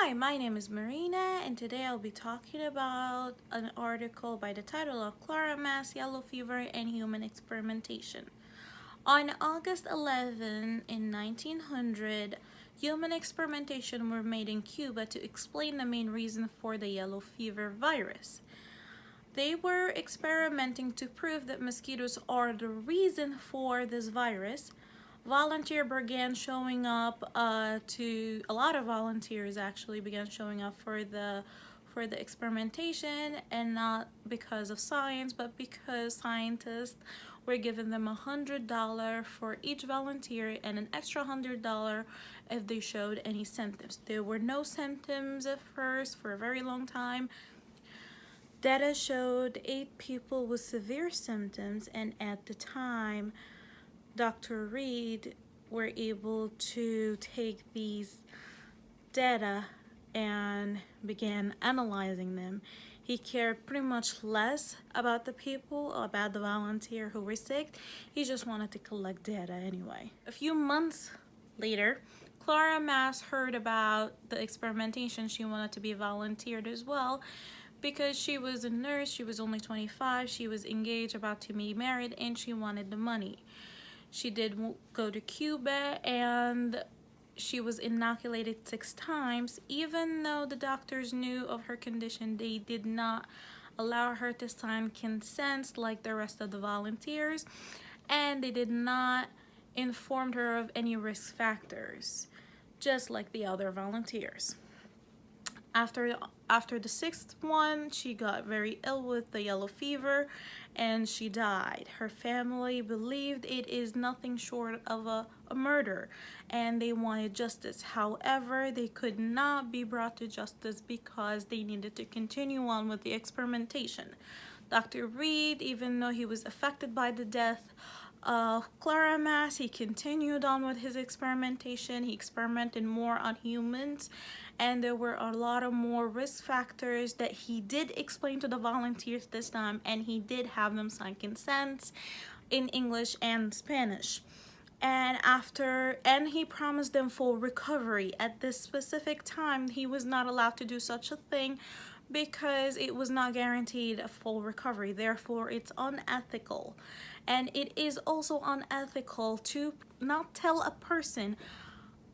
Hi, my name is Marina, and today I'll be talking about an article by the title of Clara, Mass Yellow Fever and Human Experimentation. On August 11 in 1900, human experimentation were made in Cuba to explain the main reason for the yellow fever virus. They were experimenting to prove that mosquitoes are the reason for this virus. Volunteers began showing up to a lot of volunteers actually began showing up for the experimentation, and not because of science, but because scientists were giving them $100 for each volunteer and an extra $100 if they showed any symptoms. There were no symptoms at first for a very long time. Data showed 8 people with severe symptoms, and at the time Dr. Reed were able to take these data and began analyzing them. He cared pretty much less about the people, about the volunteer who were sick. He just wanted to collect data anyway. A few months later, Clara Mass heard about the experimentation. She wanted to be volunteered as well because she was a nurse. She was only 25. She was engaged, about to be married, and she wanted the money. She did go to Cuba, and she was inoculated 6 times. Even though the doctors knew of her condition, they did not allow her to sign consents like the rest of the volunteers, and they did not inform her of any risk factors, just like the other volunteers. After the 6th one, she got very ill with the yellow fever and she died. Her family believed it is nothing short of a murder, and they wanted justice. However, they could not be brought to justice because they needed to continue on with the experimentation. Dr. Reed, even though he was affected by the death of Clara Mass, he continued on with his experimentation. He experimented more on humans, and there were a lot of more risk factors that he did explain to the volunteers this time, and he did have them sign consents in English and Spanish. And he promised them full recovery. At this specific time, he was not allowed to do such a thing because it was not guaranteed a full recovery. Therefore, it's unethical. And it is also unethical to not tell a person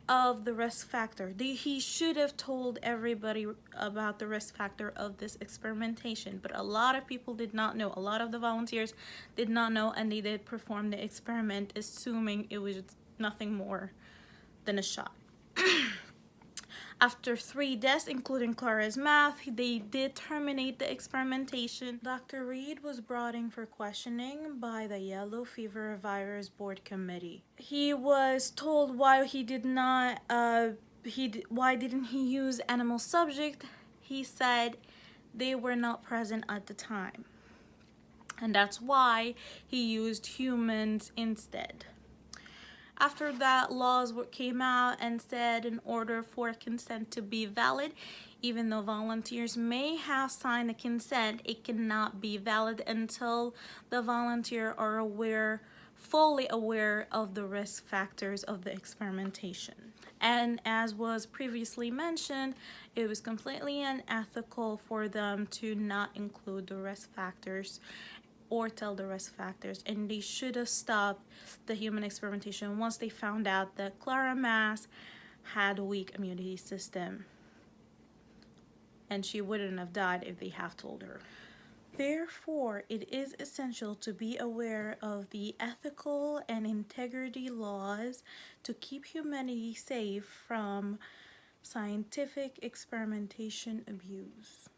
of the risk factor. He should have told everybody about the risk factor of this experimentation, but a lot of people did not know. A lot of the volunteers did not know, and they did perform the experiment assuming it was nothing more than a shot. After 3 deaths, including Clara's mouth, they did terminate the experimentation. Dr. Reed was brought in for questioning by the Yellow Fever Virus Board Committee. He was told why he did not, why didn't he use animal subject. He said they were not present at the time, and that's why he used humans instead. After that, laws came out and said in order for consent to be valid, even though volunteers may have signed a consent, it cannot be valid until the volunteer are fully aware of the risk factors of the experimentation. And as was previously mentioned, it was completely unethical for them to not include the risk factors or tell the risk factors, and they should have stopped the human experimentation once they found out that Clara Mass had a weak immunity system, and she wouldn't have died if they have told her. Therefore, it is essential to be aware of the ethical and integrity laws to keep humanity safe from scientific experimentation abuse.